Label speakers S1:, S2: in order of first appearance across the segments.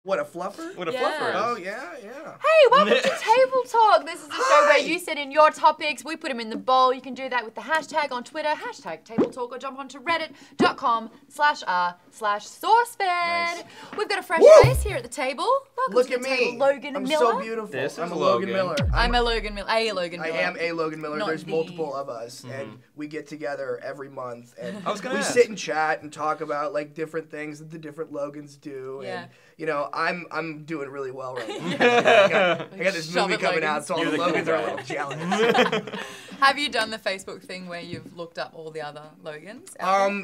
S1: What, a fluffer?
S2: What a fluffer is.
S1: Oh, yeah.
S3: Hey, welcome to Table Talk. This is the show where you send in your topics, we put them in the bowl. You can do that with the hashtag on Twitter, hashtag Table Talk, or jump onto reddit.com/r/SourceFed.
S2: Nice.
S3: We've got a fresh face here at the table. Welcome
S1: Look
S3: to
S1: at
S3: the
S1: me.
S3: table, Logan
S1: I'm
S3: Miller.
S1: so beautiful.
S2: This
S1: I'm
S2: is
S1: a Logan Miller.
S3: I'm a Logan Miller. A Logan Miller.
S1: I am a Logan Miller.
S3: Not
S1: There's
S3: the-
S1: multiple of us, and we get together every month, and
S2: I was gonna
S1: we
S2: ask.
S1: sit and chat and talk about like different things that the different Logans do.
S3: Yeah.
S1: And you know, I'm doing really well right now.
S3: Yeah.
S1: I got this
S3: Shove
S1: movie
S3: it,
S1: coming
S3: Logans.
S1: out, so all
S2: You're
S1: the
S2: the cool
S1: Logans are a
S2: guy.
S1: little jealous.
S3: Have you done the Facebook thing where you've looked up all the other Logans?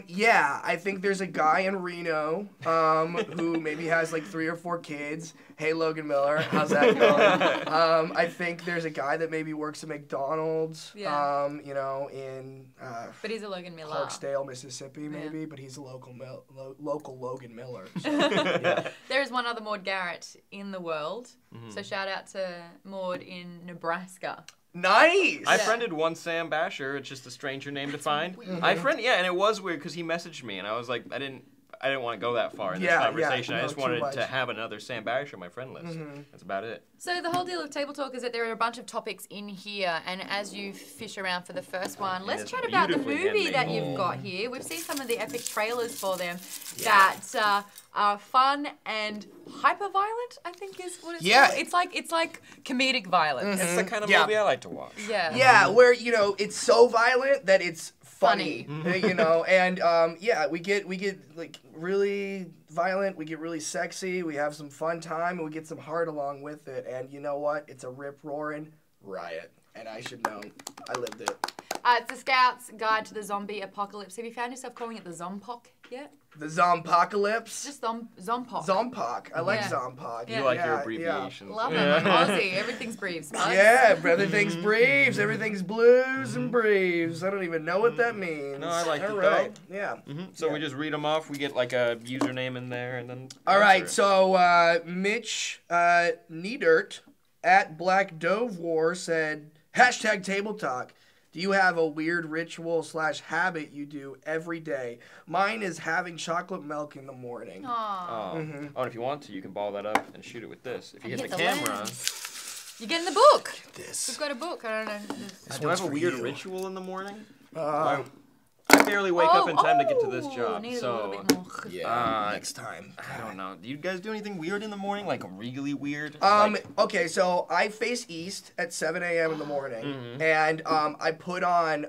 S1: Yeah, I think there's a guy in Reno who maybe has like 3 or 4 kids. Hey, Logan Miller, how's that going? I think there's a guy that maybe works at McDonald's.
S3: Yeah.
S1: You know, in
S3: But he's a Logan Miller.
S1: Clarksdale, Mississippi, maybe,
S3: Yeah.
S1: but he's a local Logan Miller. So, yeah.
S3: There is one other Maud Garrett in the world. So shout out to Maud in Nebraska.
S1: Nice.
S2: I friended one Sam Basher. It's just a stranger name to find.
S3: weird.
S2: And it was weird because he messaged me, and I was like, I didn't want to go that far in this conversation. I
S1: no,
S2: just
S1: too
S2: wanted
S1: much.
S2: to have another Sam Basher on my friend list. That's about it.
S3: So the whole deal of Table Talk is that there are a bunch of topics in here, and as you fish around for the first one, let's
S2: it's
S3: chat about the
S2: beautifully
S3: movie that
S2: handmade.
S3: you've got here. We've seen some of the epic trailers for them that are fun and hyper-violent, I think is what it's
S1: Yeah.
S3: called. It's like comedic violence.
S2: It's the kind of
S1: Yeah.
S2: movie I like to watch.
S3: Yeah.
S1: Yeah, where you know it's so violent that it's funny.
S3: Funny.
S1: You know, and we get like really violent. We get really sexy. We have some fun time, and we get some heart along with it. And you know what? It's a rip roaring riot, and I should know. I lived it.
S3: It's the Scout's Guide to the Zombie Apocalypse. Have you found yourself calling it the Zompoc yet?
S1: The Zompocalypse.
S3: Just Zompoc.
S1: Zompoc. I like
S3: Yeah.
S1: Zompoc.
S3: Yeah.
S2: You like your
S1: Yeah,
S2: abbreviations.
S3: Love it. I'm Aussie. Everything's briefs. Bud.
S1: Yeah, everything's breves, everything's blues and breves. I don't even know what that means.
S2: No, I liked
S1: All
S2: it,
S1: right. Yeah.
S2: So we just read them off. We get like a username in there, and then.
S1: All right,
S2: answer.
S1: so Mitch Needert at Black Dove War said, #Table Talk. Do you have a weird ritual / habit you do every day? Mine is having chocolate milk in the morning.
S3: Aw.
S2: Oh, and if you want to, you can ball that up and shoot it with this. If you
S3: And
S2: hit the
S3: hit the
S2: camera.
S3: lens. You get in the book.
S1: This.
S3: We've got a book. I don't know.
S2: Do I have a
S1: for
S2: weird
S1: you.
S2: ritual in the morning?
S1: Uh,
S2: I barely wake up in time to get to this job,
S3: Need a
S2: so
S3: little bit more.
S1: yeah, next time.
S2: I don't know. Do you guys do anything weird in the morning? Like really weird?
S1: Okay, so I face east at 7 a.m. in the morning, and I put on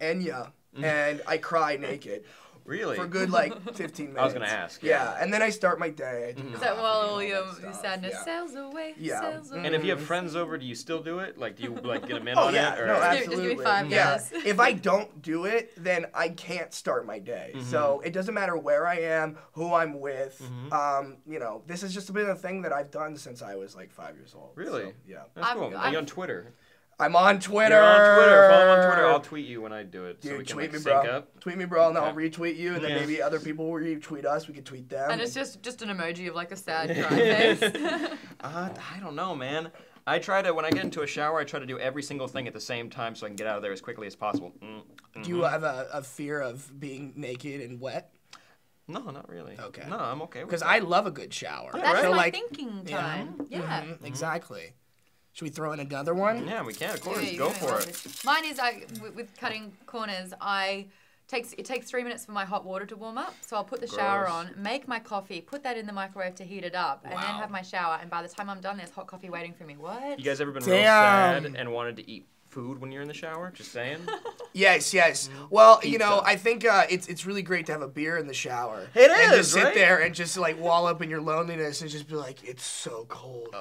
S1: Enya, and I cry naked.
S2: Really?
S1: For a good, 15 minutes.
S2: I was gonna ask,
S1: Yeah, and then I start my day. I do
S3: Is that while all your
S1: stuff,
S3: sadness
S1: yeah.
S3: sails away?
S1: Yeah.
S3: Sails away.
S2: And if you have friends over, do you still do it? Like, do you get them in
S1: Oh
S2: on
S1: yeah,
S2: it? Or?
S1: no,
S3: Just give
S1: absolutely.
S3: me 5
S1: yeah.
S3: guys.
S1: If I don't do it, then I can't start my day. So it doesn't matter where I am, who I'm with. You know, this has just been a thing that I've done since I was 5 years old.
S2: Really?
S1: So, yeah.
S2: That's cool. Are
S3: I'm-
S2: you on Twitter?
S1: I'm on Twitter.
S2: You're on Twitter. Follow me on Twitter. I'll tweet you when I do it,
S1: Dude,
S2: so we can
S1: tweet me,
S2: sync
S1: bro.
S2: up.
S1: Tweet me, bro, and then I'll
S2: Okay.
S1: retweet you, and then
S2: Yeah.
S1: maybe other people will retweet us. We could tweet them.
S3: And it's just an emoji of a sad cry face.
S2: I don't know, man. I try to, when I get into a shower, I try to do every single thing at the same time so I can get out of there as quickly as possible.
S1: Do you have a fear of being naked and wet?
S2: No, not really.
S1: Okay.
S2: No, I'm okay with
S1: Because
S2: that.
S1: I love a good shower.
S3: That's
S1: so,
S3: my thinking time. Yeah.
S1: Exactly. Should we throw in another one?
S2: Yeah, we can, of course.
S3: Yeah, you
S2: Go
S3: can
S2: for
S3: watch
S2: it.
S3: Mine is with cutting corners. It takes 3 minutes for my hot water to warm up, so I'll put the shower
S2: Gross.
S3: on, make my coffee, put that in the microwave to heat it up, and then
S1: Wow.
S3: have my shower. And by the time I'm done, there's hot coffee waiting for me. What?
S2: You guys ever been real
S1: Damn.
S2: sad and wanted to eat food when you're in the shower? Just saying.
S1: Yes, yes. Well, you
S2: Pizza.
S1: know, I think it's really great to have a beer in the shower.
S2: It
S1: And
S2: is,
S1: just sit
S2: right?
S1: there and just wall up in your loneliness and just be like, it's so cold.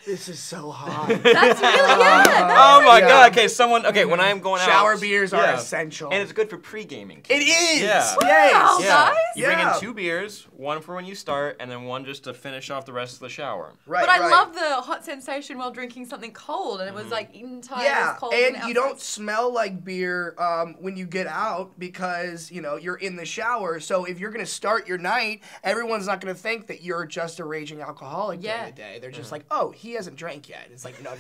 S1: This is so hot.
S3: That's really
S2: Oh my
S1: Yeah.
S2: god, okay, when I'm going out.
S1: Shower beers are
S2: yeah.
S1: essential.
S2: And it's good for pre-gaming.
S1: It is.
S2: Yeah.
S1: Yes.
S3: Wow.
S2: Yeah.
S3: Guys?
S2: You bring
S1: Yeah.
S2: in 2 beers, one for when you start, and then one just to finish off the rest of the shower.
S1: Right.
S3: But I
S1: right.
S3: love the hot sensation while drinking something cold, and it was inside. it
S1: Yeah,
S3: was cold
S1: and
S3: outside.
S1: you don't smell like beer when you get out because, you're in the shower. So if you're going to start your night, everyone's not going to think that you're just a raging alcoholic
S3: Yeah.
S1: during the day. They're just like, oh, he hasn't drank yet. It's like, no.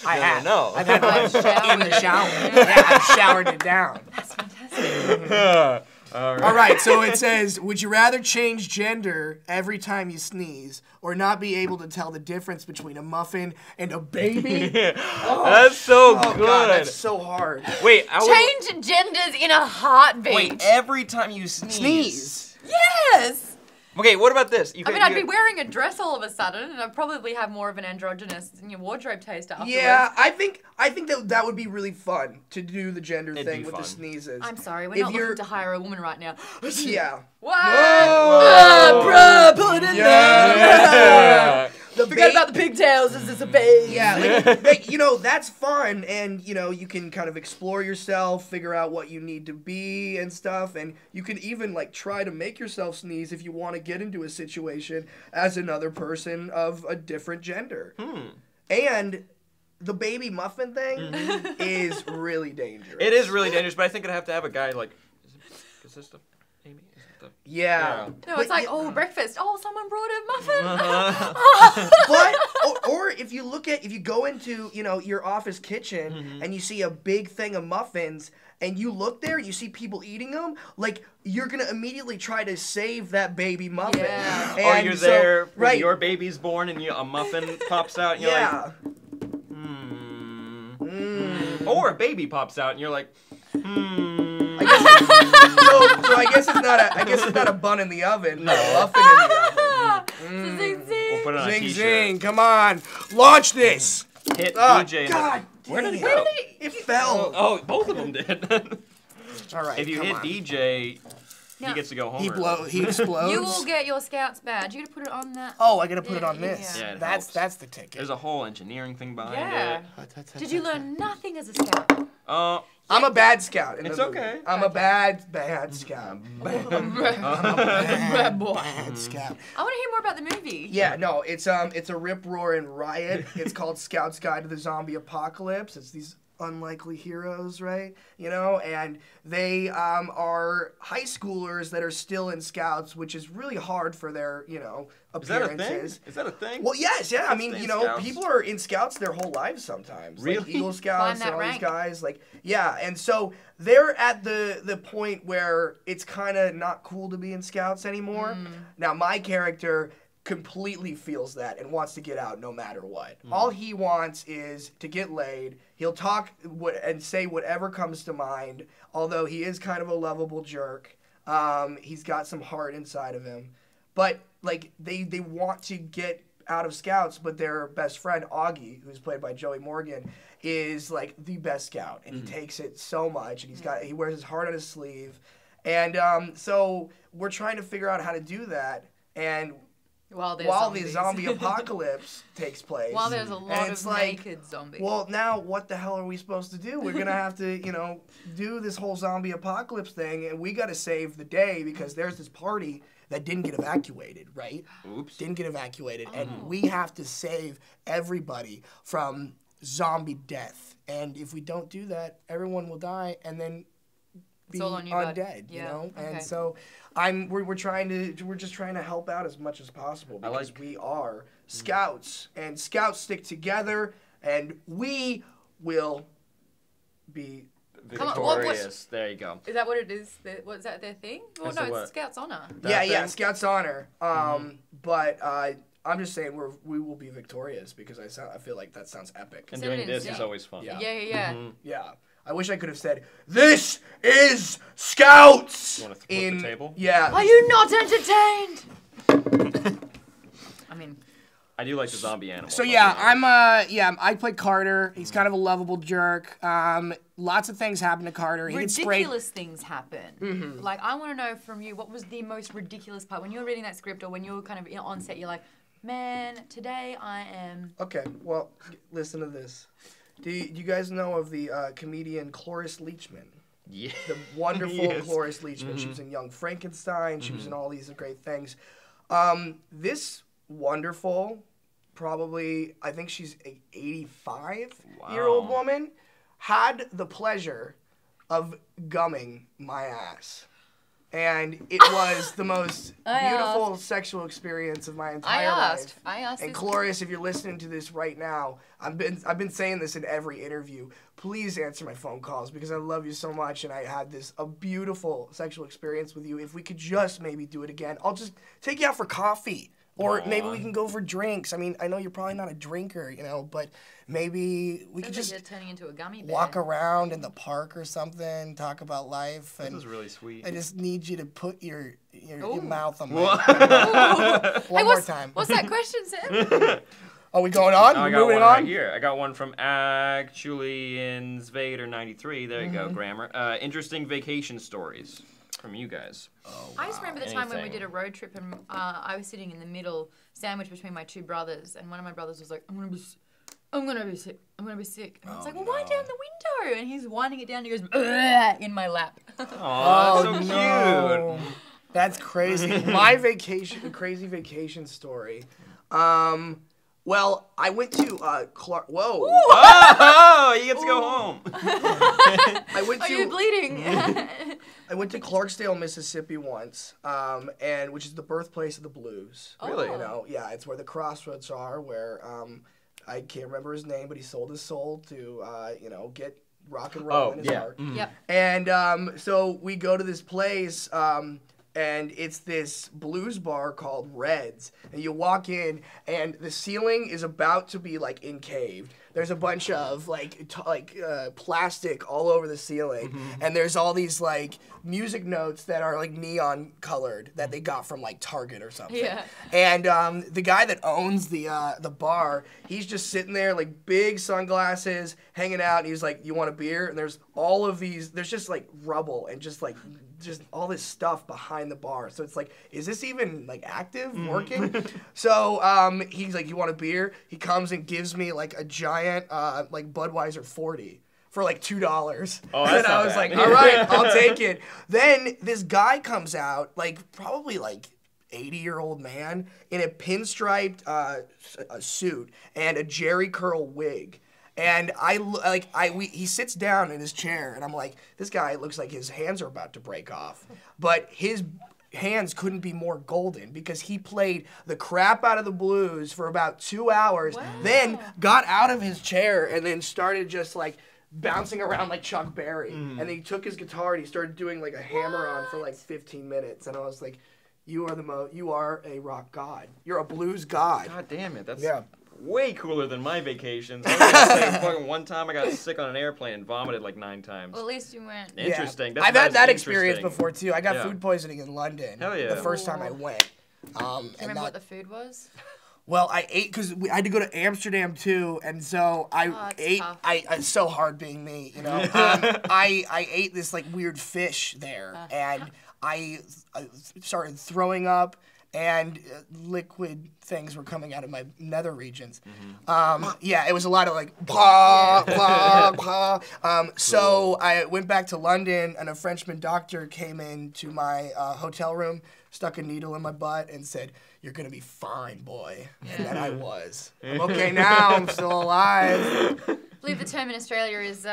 S2: I
S1: have.
S2: no.
S1: I've had
S3: I've
S1: in the
S3: showered.
S1: shower. Yeah, I've showered it down.
S3: That's fantastic.
S2: All right.
S1: All right, so it says, would you rather change gender every time you sneeze or not be able to tell the difference between a muffin and a baby?
S2: That's so
S1: Oh,
S2: good.
S1: God, that's so hard.
S2: Wait,
S3: Change genders in a heartbeat.
S2: Wait, every time you sneeze.
S1: Sneeze.
S3: Yes.
S2: Okay, what about this? You
S3: I mean, I'd be wearing a dress all of a sudden, and I'd probably have more of an androgynous wardrobe taste afterwards.
S1: Yeah, I think that would be really fun to do the gender
S2: It'd
S1: thing
S2: be
S1: with
S2: fun.
S1: the sneezes.
S3: I'm sorry, we're
S1: If
S3: not
S1: you're-
S3: looking to hire a woman right now.
S1: Yeah.
S3: What?
S1: Whoa!
S3: Bruh, put it in there.
S2: Yeah.
S1: The
S3: Forget
S1: ba-
S3: about the pigtails. Is this a baby?
S1: Yeah, like, that's fun, and you can kind of explore yourself, figure out what you need to be and stuff, and you can even like try to make yourself sneeze if you want to get into a situation as another person of a different gender. And the baby muffin thing is really dangerous.
S2: It is really dangerous, but I think I'd have to have a guy like. Is this the baby? Is it the?
S1: Yeah.
S3: No, it's like, oh, breakfast. Oh, someone brought a muffin.
S1: But or if you go into your office kitchen and you see a big thing of muffins and you look there and you see people eating them, like you're gonna immediately try to save that baby muffin.
S3: Yeah.
S2: Or
S1: And
S2: you're
S1: so-
S2: there when
S1: right?
S2: your baby's born and a muffin pops out and you're
S1: Yeah.
S2: like, Or a baby pops out and you're like,
S1: I guess it's not a bun in the oven, no. A muffin in the oven.
S3: Zing, zing.
S2: We'll put it on a
S1: Zing
S2: t-shirt.
S1: zing, come on, launch this.
S2: Hit
S1: Oh,
S2: DJ.
S1: God,
S2: Where did it
S1: damn.
S2: go?
S1: It fell.
S2: Oh, both of them did.
S1: All right,
S2: If you
S1: come
S2: hit
S1: on.
S2: DJ,
S3: Now,
S2: he gets to go home.
S1: He explodes.
S3: You will get your Scout's badge. You gotta put it on that.
S1: Oh, I gotta put it on
S3: Yeah,
S1: this.
S2: yeah. Yeah, it
S1: that's
S2: helps.
S1: the ticket.
S2: There's a whole engineering thing behind
S3: Yeah.
S2: it.
S3: Did you learn nothing as a Scout?
S1: I'm a bad scout. In
S2: It's
S1: the movie.
S2: okay.
S1: I'm a bad scout.
S3: Bad boy.
S1: Bad scout.
S3: I want to hear more about the movie.
S1: Yeah, no, it's a rip roaring riot. It's called Scout's Guide to the Zombie Apocalypse. It's these unlikely heroes, right? And they are high schoolers that are still in Scouts, which is really hard for their
S2: Is that a thing?
S1: appearances.
S2: Is that a thing?
S1: Well, yes, yeah. I mean,
S2: Stay in Scouts.
S1: people are in Scouts their whole lives sometimes. Like
S2: Really?
S1: Eagle Scouts
S3: Climb
S1: and
S3: that
S1: all
S3: rank.
S1: these guys. Like, yeah. And so they're at the point where it's kind of not cool to be in Scouts anymore. Now, my character completely feels that and wants to get out no matter what. All he wants is to get laid. He'll talk and say whatever comes to mind, although he is kind of a lovable jerk. He's got some heart inside of him. But like they want to get out of Scouts, but their best friend Augie, who's played by Joey Morgan, is like the best Scout, and he takes it so much, and he wears his heart on his sleeve, and so we're trying to figure out how to do that, and
S3: While
S1: the zombie apocalypse takes place,
S3: While there's a
S1: and
S3: lot
S1: it's
S3: of
S1: like,
S3: naked zombies.
S1: well, now what the hell are we supposed to do? We're gonna have to, do this whole zombie apocalypse thing, and we gotta save the day because there's this party that didn't get evacuated, right?
S2: Oops.
S1: Didn't get evacuated, and we have to save everybody from zombie death. And if we don't do that, everyone will die, and then be
S3: all on you, bud.
S1: undead,
S3: Yeah, okay.
S1: And so we're just trying to help out as much as possible because we are Scouts, and Scouts stick together, and we will be
S3: Come on, what-
S2: Victorious. There you go.
S3: Is that what it is? Was that their thing? Well,
S2: Is
S3: no,
S2: it
S3: it's
S2: what?
S3: Scout's honor.
S2: That
S1: yeah,
S2: thing?
S1: Scouts honor. But I'm just saying we will be victorious because I feel like that sounds epic.
S2: And
S3: Set
S2: doing
S3: it in
S2: this
S3: scene.
S2: is always fun.
S1: Yeah.
S3: Yeah.
S1: Yeah. I wish I could have said, "This is Scouts."
S2: You wanna flip the table?
S1: Yeah.
S3: Are you not entertained? I mean,
S2: I do like the zombie animal.
S1: So yeah, I play Carter. He's kind of a lovable jerk. Lots of things happen to Carter. He gets sprayed.
S3: ridiculous things happen. Like, I want to know from you, what was the most ridiculous part? When you were reading that script or when you were kind of on set, you're like, man, today I am...
S1: Okay, well, listen to this. Do you guys know of the comedian Cloris Leachman?
S2: Yeah.
S1: The wonderful
S2: Yes.
S1: Cloris Leachman. She was in Young Frankenstein. She was in all these great things. This wonderful, probably, I think she's a 85-year-old
S2: Wow.
S1: woman, had the pleasure of gumming my ass. and it was the most beautiful sexual experience of my entire life.
S3: I asked.
S1: And Cloris, if you're listening to this right now, I've been saying this in every interview. Please answer my phone calls because I love you so much, and I had a beautiful sexual experience with you. If we could just maybe do it again, I'll just take you out for coffee. Or maybe we can go for drinks. I mean, I know you're probably not a drinker, you know, but maybe we could just
S3: you're turning into a gummy bear.
S1: walk around in the park or something, talk about life.
S2: This is really sweet.
S1: I just need you to put your mouth on my
S3: One
S1: more time.
S3: What's that question, Sam?
S1: Are we going on?
S2: I
S1: We're
S2: got
S1: moving
S2: one
S1: on?
S2: right here. I got one from Julian's Vader93. There you go, grammar. Interesting vacation stories from you guys.
S1: Oh, wow.
S3: I just remember the time when we did a road trip and I was sitting in the middle, sandwiched between my two brothers, and one of my brothers was like, I'm gonna be sick. And I was like, well, wind down the window. And he's winding it down and he goes, "Ugh," in my lap.
S2: Aw, that's so
S1: no.
S2: cute.
S1: That's crazy. My crazy vacation story. Well, I went to Clark. Whoa!
S2: Oh, he gets to go home.
S1: I went to.
S3: Are you bleeding?
S1: I went to Clarksdale, Mississippi once, and which is the birthplace of the blues.
S2: Really?
S1: You know, yeah, it's where the crossroads are. Where I can't remember his name, but he sold his soul to get rock and roll in his heart.
S2: Mm.
S3: Yep.
S1: And so we go to this place. And it's this blues bar called Reds. And you walk in, and the ceiling is about to be, like, encaved. There's a bunch of, plastic all over the ceiling. And there's all these, like, music notes that are, like, neon colored that they got from, like, Target or something.
S3: Yeah.
S1: And the guy that owns the bar, he's just sitting there, like, big sunglasses, hanging out. And he's like, you want a beer? And there's all of these, there's just, like, rubble and just all this stuff behind the bar. So it's like, is this even like active, working? So he's like, you want a beer? He comes and gives me like a giant like Budweiser 40 for like $2.
S2: Oh,
S1: and I was like, all right, I'll take it. Then this guy comes out, like probably like 80-year-old man in a pinstriped a suit and a Jerry curl wig. And he sits down in his chair, and I'm like, this guy looks like his hands are about to break off. But his hands couldn't be more golden because he played the crap out of the blues for about 2 hours, then got out of his chair and then started just like bouncing around like Chuck Berry. And then he took his guitar and he started doing like a hammer-on for like 15 minutes. And I was like, you are a rock god. You're a blues god.
S2: God damn it. That's
S3: way
S2: cooler than my vacations. I was gonna say, fucking one time I got sick on an airplane and vomited like 9 times.
S3: Well, at least you went.
S2: Interesting.
S1: Yeah. I've had that experience before too. I got food poisoning in London.
S2: Hell yeah.
S1: The first time I went.
S3: Do you remember what the food was?
S1: Well, I ate because I had to go to Amsterdam too, and so I ate.
S3: Tough.
S1: It's so hard being me, you know. I ate this like weird fish there, and I started throwing up. And liquid things were coming out of my nether regions. Yeah, it was a lot of like, blah, blah, blah. So I went back to London, and a Frenchman doctor came into my hotel room, stuck a needle in my butt, and said, "You're gonna be fine, boy." And then I was. I'm okay now. I'm still alive.
S3: I believe the term in Australia is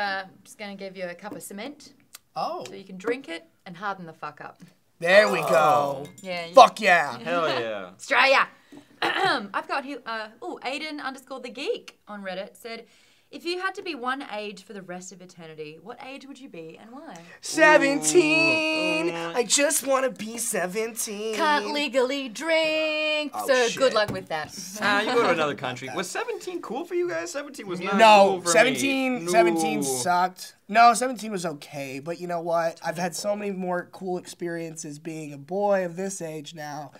S3: just going to give you a cup of cement.
S1: Oh.
S3: So you can drink it and harden the fuck up.
S1: There we go.
S3: Yeah.
S1: Fuck yeah.
S2: Hell yeah.
S3: Australia. I've got here, Aiden_the_geek on Reddit said, if you had to be one age for the rest of eternity, what age would you be and why?
S1: 17. I just want to be 17.
S3: Can't legally drink.
S1: Oh,
S3: so
S1: shit.
S3: good luck with that.
S2: You go to another country. Was 17 cool for you guys? 17 was not
S1: No,
S2: cool for
S1: 17,
S2: me.
S1: 17 sucked. No, 17 was okay, but you know what? I've had so many more cool experiences being a boy of this age now.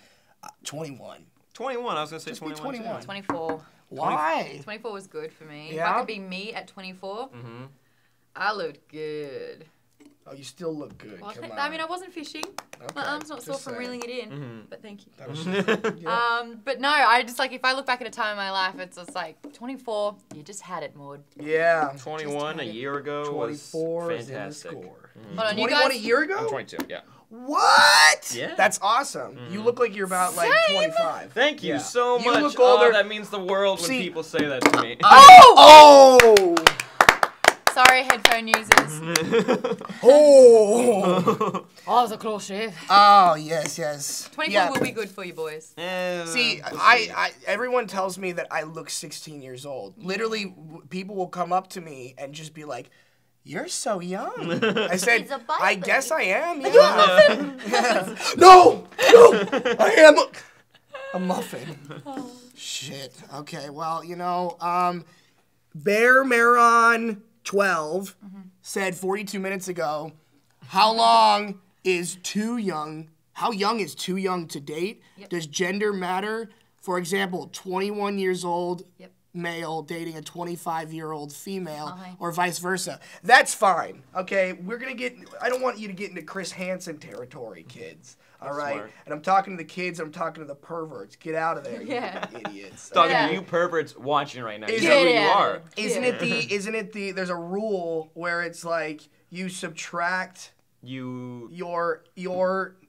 S1: 21.
S2: 21, I was going to say
S1: Just be
S2: 21.
S1: 21.
S3: 24.
S1: Why?
S3: 24 was good for me. If
S1: Yeah?
S3: I could be me at 24, I looked good.
S1: Oh, you still look good.
S3: Well,
S1: Come on.
S3: I mean, I wasn't fishing.
S1: Okay,
S3: My arm's not
S1: just
S3: sore from
S1: saying.
S3: reeling it in, but thank you.
S1: That was just-
S3: But no, I just like, if I look back at a time in my life, it's just like 24, you just had it, Maud.
S1: yeah.
S2: 21 a year ago
S1: 24
S2: was
S1: is in the
S2: fantastic.
S1: score.
S3: Hold on, you
S1: 21
S3: guys.
S1: a year
S2: I'm
S1: ago?
S2: 22, yeah.
S1: What?
S2: Yeah.
S1: That's awesome. You look like you're about like
S3: Same.
S1: 25.
S2: Thank you
S1: Yeah.
S2: so
S1: You
S2: much.
S1: look older.
S2: Oh, that means the world when
S1: See-
S2: people say that to me.
S1: Oh!
S3: Sorry, headphone users.
S1: Oh.
S3: That was a close shave.
S1: Oh, yes.
S3: 24 will be good for you boys.
S1: See, everyone tells me that I look 16 years old. Literally, people will come up to me and just be like, "You're so young." I said, "I guess I am." Yeah. No, I am a muffin.
S3: Oh.
S1: Shit. Okay. Well, Bear Maron 12 said 42 minutes ago, "How long is too young? How young is too young to date?
S3: Yep.
S1: Does gender matter? For example, 21 years old male dating a 25-year-old female, or vice versa." That's fine. Okay, I don't want you to get into Chris Hansen territory, kids. All right,
S2: smart.
S1: and I'm talking to the kids. I'm talking to the perverts. Get out of there, you idiots.
S2: Talking to you perverts watching right now. You
S1: Isn't
S2: know who you are.
S1: Isn't it the? There's a rule where it's like you subtract your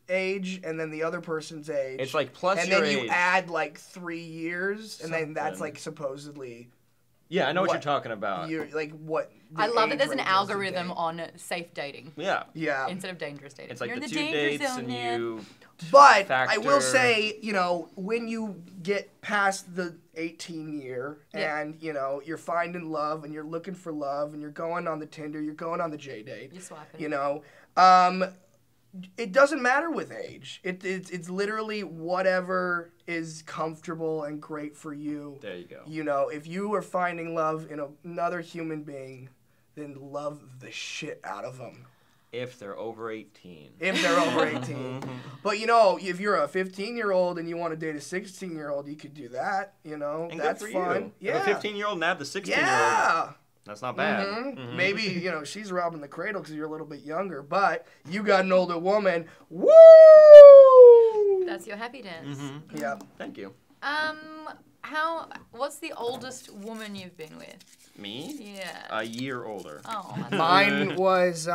S1: age and then the other person's age.
S2: It's like plus
S1: and
S2: your
S1: then you
S2: age.
S1: add like 3 years, and then that's like supposedly.
S2: Yeah, I know what you're talking about.
S1: You're like what.
S3: I love that there's an
S1: range is to
S3: algorithm
S1: date.
S3: on safe dating.
S1: Yeah.
S3: Instead of dangerous dating.
S2: It's like
S3: You're
S2: the
S3: in
S2: 2
S3: danger
S2: dates
S3: zone,
S2: and
S3: man.
S2: you.
S1: But
S2: factor.
S1: I will say, when you get past the 18 year and, you're finding love and you're looking for love and you're going on the Tinder, you're going on the J-date.
S3: You're swiping.
S1: It doesn't matter with age. It's literally whatever is comfortable and great for you.
S2: There you go.
S1: If you are finding love in another human being, then love the shit out of them.
S2: If they're over 18.
S1: If they're over 18. But, if you're a 15-year-old and you want to date a 16-year-old, you could do that,
S2: And
S1: that's
S2: good for
S1: fun.
S2: you.
S1: Yeah.
S2: If a 15-year-old nabbed the 16-year-old.
S1: Yeah.
S2: That's not bad.
S1: Maybe, she's robbing the cradle because you're a little bit younger, but you got an older woman. Woo!
S3: That's your happy dance.
S1: Yeah.
S2: Thank you.
S3: What's the oldest woman you've been with?
S2: Me?
S3: Yeah.
S2: A year older.
S3: Oh, that's
S1: Mine was,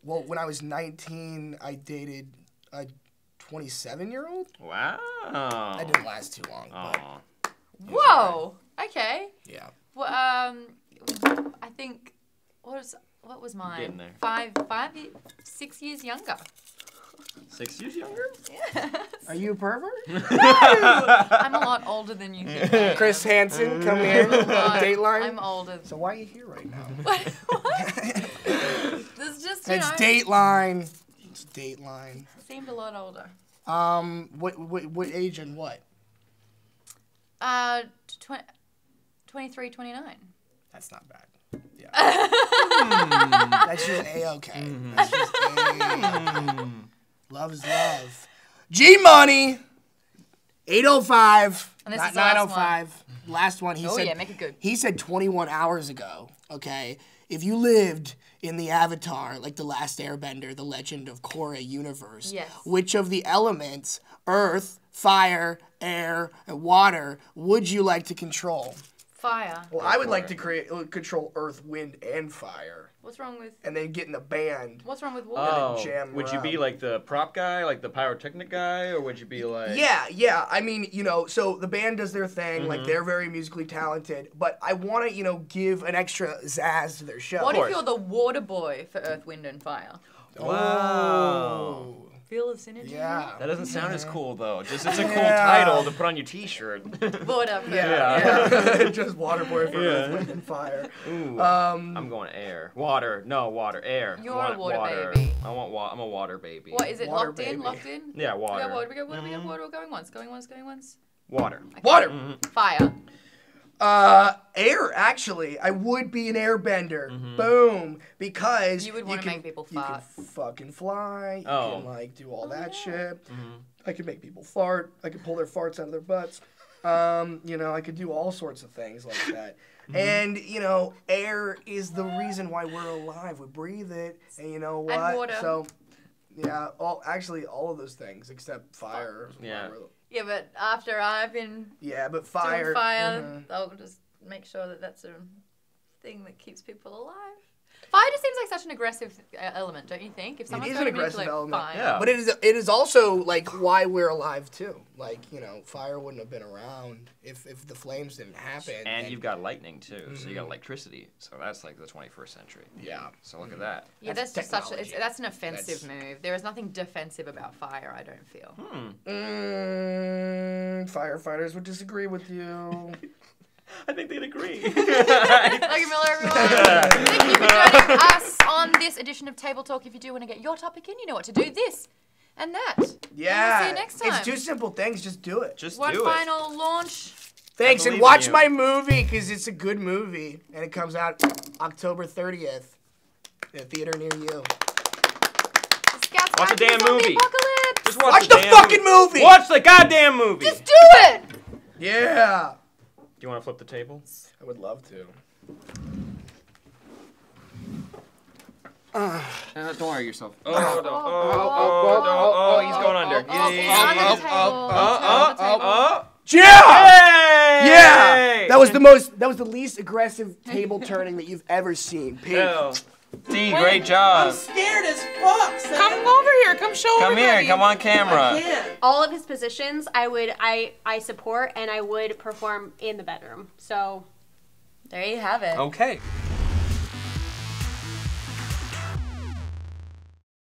S1: when I was 19, I dated a 27-year-old.
S2: Wow.
S1: That didn't last too long.
S2: Aw.
S3: Whoa. Okay.
S1: Yeah.
S3: Well, I think what was mine?
S2: Getting there.
S3: 6 years younger.
S2: 6 years younger?
S3: Yeah.
S1: Are you a pervert?
S3: I'm a lot older than you think. I am.
S1: Chris Hansen, come here. Dateline.
S3: I'm older.
S1: So why are you here right now?
S3: What? This just
S1: It's Dateline. It's Dateline.
S3: Seemed a lot older.
S1: What age and what?
S3: 23, 29.
S1: That's not bad. Yeah. That's just A-okay. That's just A-okay. Love's love. G-Money. 805.
S3: And this
S1: Not
S3: is the last
S1: 905. Last one. He said,
S3: yeah, make it good.
S1: He said 21 hours ago, okay? If you lived in the Avatar, like the Last Airbender, the Legend of Korra universe,
S3: Yes.
S1: which of the elements, earth, fire, air, and water, would you like to control?
S3: Fire.
S1: Well, I would like to control earth, wind, and fire.
S3: What's wrong with?
S1: And then get in a band.
S3: What's wrong with water?
S2: Oh,
S1: jam
S2: would you be
S1: around.
S2: like the prop guy, like the pyrotechnic guy, or would you be like...
S1: Yeah. I mean, so the band does their thing. Like, they're very musically talented. But I want to, give an extra zazz to their show.
S3: What if you're the water boy for Earth, Wind, and Fire?
S2: Wow.
S3: Feel the synergy?
S1: Yeah.
S2: That doesn't sound as cool, though. Just it's a cool title to put on your T-shirt.
S3: Water.
S1: Yeah. Just water boy for Earth, Wind, and Fire.
S2: Ooh, I'm going air. Water. No, water. Air.
S3: You're a water baby.
S2: I'm a water baby.
S3: What is it?
S1: Water
S3: Locked in?
S1: baby.
S3: Locked in?
S2: Yeah, water.
S3: We got water. We got water. We're going once. Going once.
S2: Water.
S1: Water.
S3: Fire.
S1: Air, actually. I would be an airbender. Boom. Because
S3: You would want to make people fart.
S1: You can fucking fly. You
S2: Oh.
S1: can, do all that shit. I could make people fart. I could pull their farts out of their butts. I could do all sorts of things like that. And, air is the reason why we're alive. We breathe it. And you know what?
S3: And water.
S1: So, yeah, all of those things except fire.
S2: Yeah.
S3: Yeah, but after I've been
S1: Yeah, but fire.
S3: doing fire, I'll just make sure that that's a thing that keeps people alive. Fire just seems like such an aggressive element, don't you think? If
S1: It
S3: someone's
S1: is
S3: going
S1: an
S3: to be
S1: aggressive
S3: like,
S1: element.
S3: fire.
S2: Yeah.
S1: But it is also like why we're alive too. Like, you know, fire wouldn't have been around if the flames didn't happen.
S2: And you've got lightning too, so you got electricity. So that's like the 21st century.
S1: Yeah.
S2: So look at that.
S3: Yeah,
S1: That's
S3: that's just
S1: technology.
S3: that's an offensive move. There is nothing defensive about fire, I don't feel.
S1: Firefighters would disagree with you.
S2: I think they'd agree.
S3: Logan Miller, everyone. Thank you for joining us on this edition of Table Talk. If you do want to get your topic in, you know what to do. This and that.
S1: Yeah.
S3: And we'll see you next time.
S1: It's two simple things. Just do it.
S2: Just
S3: One
S2: do it.
S3: final launch.
S1: Thanks,
S2: I
S1: and
S2: believe
S1: watch
S2: in you.
S1: my movie because it's a good movie, and it comes out October 30th in a theater near you.
S3: Scouts
S2: Watch
S3: back
S2: the
S3: in
S2: damn
S3: zombie
S2: movie.
S3: Apocalypse.
S2: Just
S1: Watch the
S2: damn
S1: fucking movie!
S2: Watch the goddamn movie!
S3: Just do it!
S1: Yeah.
S2: Do you want to flip the table?
S1: I would love to.
S2: Don't worry yourself. Oh,
S3: oh,
S2: he's going under.
S3: He's under the table.
S1: Yeah!
S2: Hey!
S1: Yeah! That was the least aggressive table turning that you've ever seen. Pete.
S2: Hell. D, great job.
S4: I'm scared as fuck, Sam.
S3: Come over here. Come show
S2: Come
S3: everybody.
S2: here, come on
S4: I
S2: camera.
S4: can't.
S5: All of his positions, I support, and I would perform in the bedroom. So
S3: There you have it.
S2: Okay.